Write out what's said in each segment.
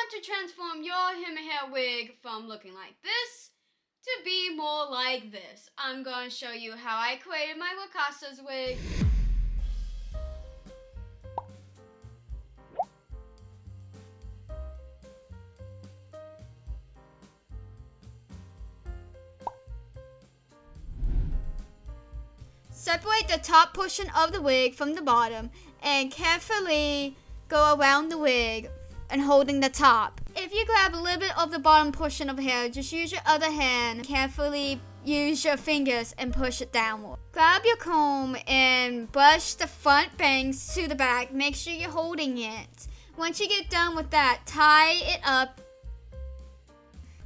want to transform your human hair wig from looking like this to be more like this. I'm going to show you how I created my Wakasa's wig. Separate the top portion of the wig from the bottom and carefully go around the wig and holding the top. If you grab a little bit of the bottom portion of the hair, just use your other hand, carefully use your fingers and push it downward. Grab your comb and brush the front bangs to the back. Make sure you're holding it. Once you get done with that, tie it up.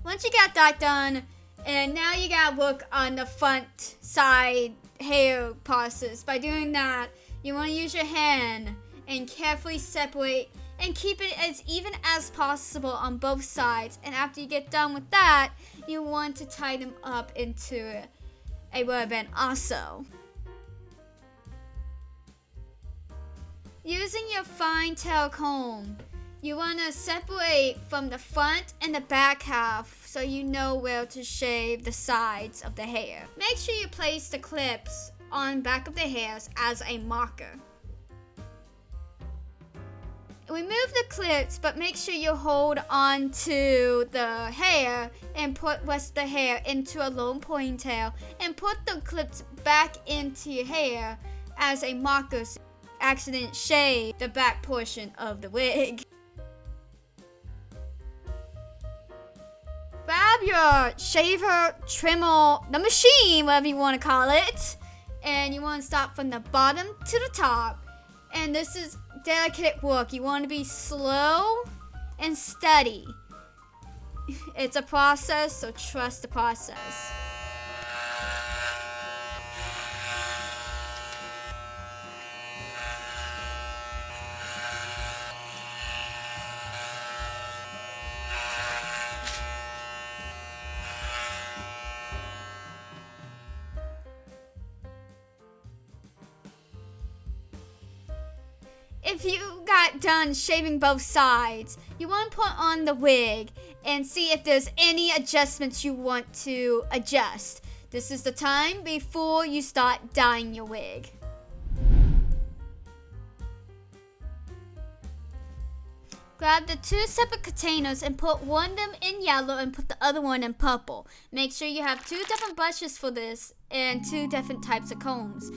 Once you got that done, and now you gotta work on the front side hair process. By doing that, you want to use your hand and carefully separate and keep it as even as possible on both sides. And after you get done with that, you want to tie them up into a rubber band also. Using your fine tail comb, you want to separate from the front and the back half so you know where to shave the sides of the hair. Make sure you place the clips on back of the hairs as a marker. Remove the clips, but make sure you hold on to the hair and put rest of the hair into a long ponytail and put the clips back into your hair as a marker so you accidentally shave the back portion of the wig. Grab your shaver, trimmer, the machine, whatever you want to call it, and you want to start from the bottom to the top. And this is delicate work. You want to be slow and steady. It's a process, so trust the process. If you got done shaving both sides, you want to put on the wig and see if there's any adjustments you want to adjust. This is the time before you start dyeing your wig. Grab the two separate containers and put one of them in yellow and put the other one in purple. Make sure you have two different brushes for this and two different types of combs.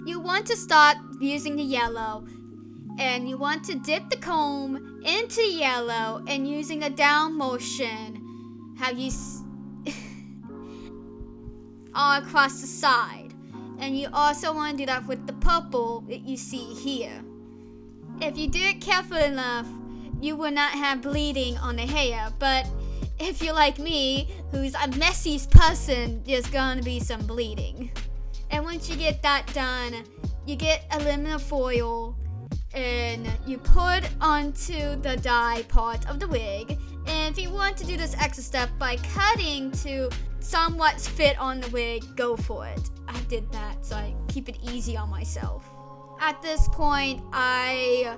You want to start using the yellow, and you want to dip the comb into yellow and using the down motion, have you all across the side. And you also want to do that with the purple that you see here. If you do it carefully enough, you will not have bleeding on the hair, but if you're like me, who's a messy person, there's going to be some bleeding. And once you get that done, you get aluminum foil and you put onto the dye part of the wig. And if you want to do this extra step by cutting to somewhat fit on the wig, go for it. I did that so I keep it easy on myself. At this point, I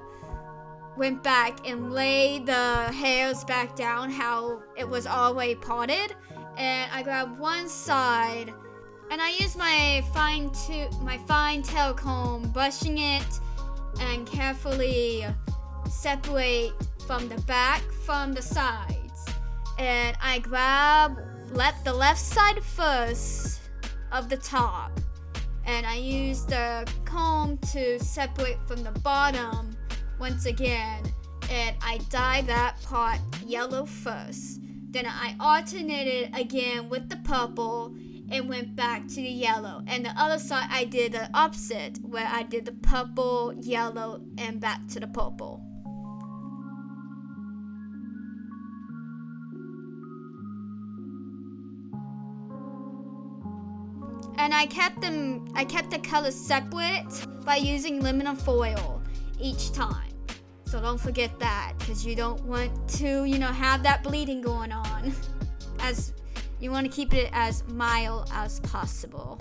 went back and laid the hairs back down how it was already parted. And I grabbed one side and I used my fine tail comb, brushing it and carefully separate from the back from the sides. And I grab the left side first of the top, and I use the comb to separate from the bottom once again, and I dye that part yellow first. Then I alternated again with the purple and went back to the yellow. And the other side I did the opposite, where I did the purple, yellow, and back to the purple. And I kept the colors separate by using aluminum foil each time. So don't forget that, because you don't want to, have that bleeding going on. As you want to keep it as mild as possible.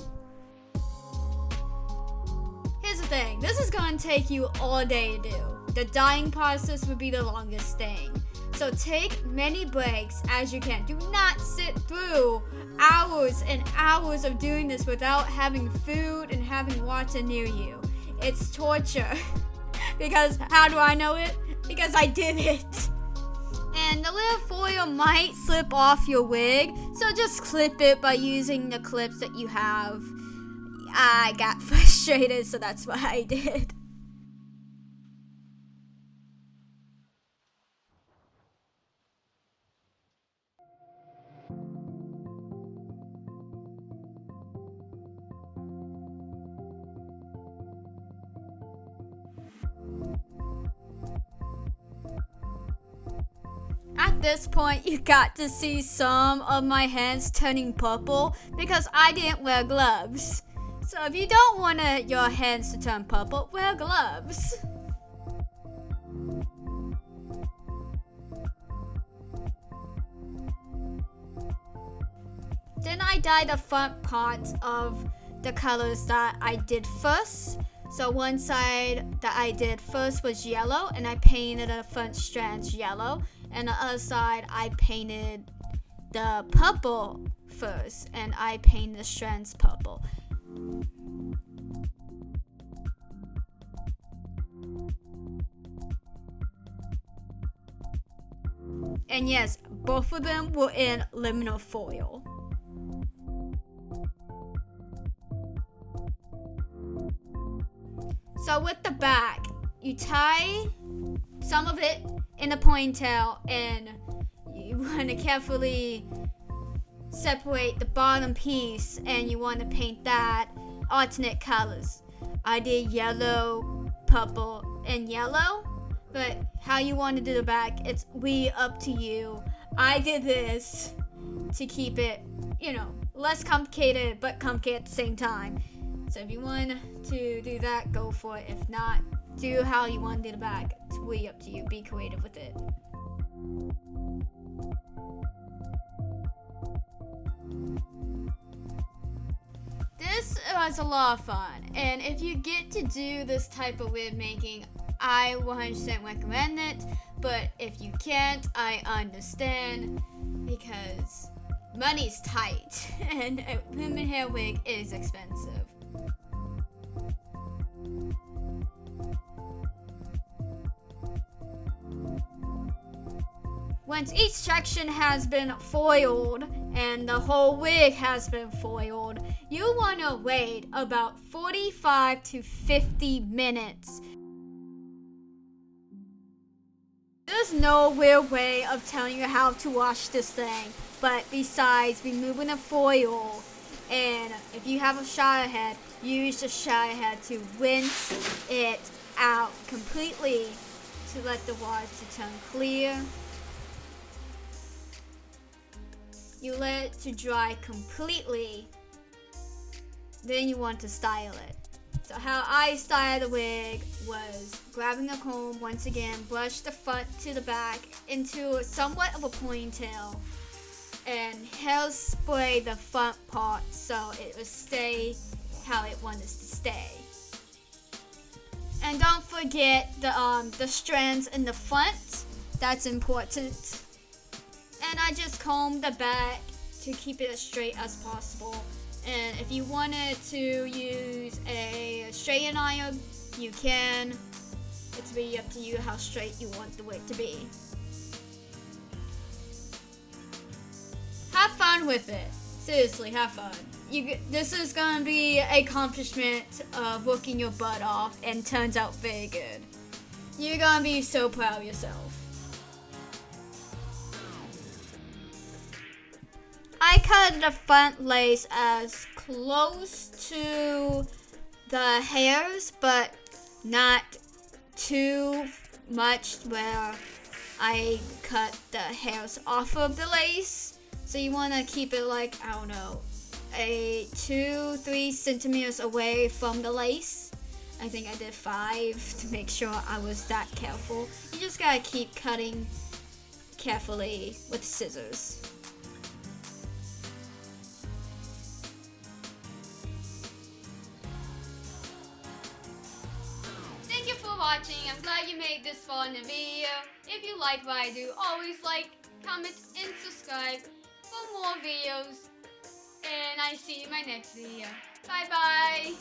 Here's the thing, this is going to take you all day to do. the dyeing process would be the longest thing. So take many breaks as you can. Do not sit through hours and hours of doing this without having food and having water near you. It's torture. Because how do I know it? Because I did it. And the little foil might slip off your wig, so just clip it by using the clips that you have. I got frustrated, so that's what I did. At this point, you got to see some of my hands turning purple because I didn't wear gloves. So if you don't want your hands to turn purple, wear gloves. Then I dyed the front parts of the colors that I did first. So one side that I did first was yellow, and I painted the front strands yellow. And the other side, I painted the purple first, and I painted the strands purple. And yes, both of them were in luminol foil. So with the back, you tie some of it in a ponytail, and you want to carefully separate the bottom piece, and you want to paint that alternate colors. I did yellow, purple, and yellow, but how you want to do the back, it's way up to you. I did this to keep it, less complicated, but complicated at the same time. So if you want to do that, go for it. If not, do how you want to do the back. It's way up to you. Be creative with it. This was a lot of fun, and if you get to do this type of wig making, I 100% recommend it. But if you can't, I understand, because money's tight and a human hair wig is expensive. Once each section has been foiled and the whole wig has been foiled, you want to wait about 45 to 50 minutes. There's no real way of telling you how to wash this thing, but besides removing the foil, and if you have a shower head, use the shower head to rinse it out completely to let the water turn clear. You let it to dry completely, then you want to style it. So how I styled the wig was grabbing a comb, once again, brush the front to the back into somewhat of a ponytail, and hairspray the front part so it would stay how it wanted to stay. And don't forget the strands in the front, that's important. And I just combed the back to keep it as straight as possible. And if you wanted to use a straighten iron, you can. It's really up to you how straight you want the wig to be. Have fun with it. Seriously, have fun. This is going to be an accomplishment of working your butt off, and turns out very good. You're going to be so proud of yourself. I cut the front lace as close to the hairs, but not too much where I cut the hairs off of the lace. So you want to keep it like, I don't know, 2-3 centimeters away from the lace. I think I did 5 to make sure I was that careful. You just gotta keep cutting carefully with scissors. Thank you for watching. watching. I'm glad you made this far in the video. If you like what I do, always like, comment, and subscribe for more videos. And I see you in my next video. Bye bye.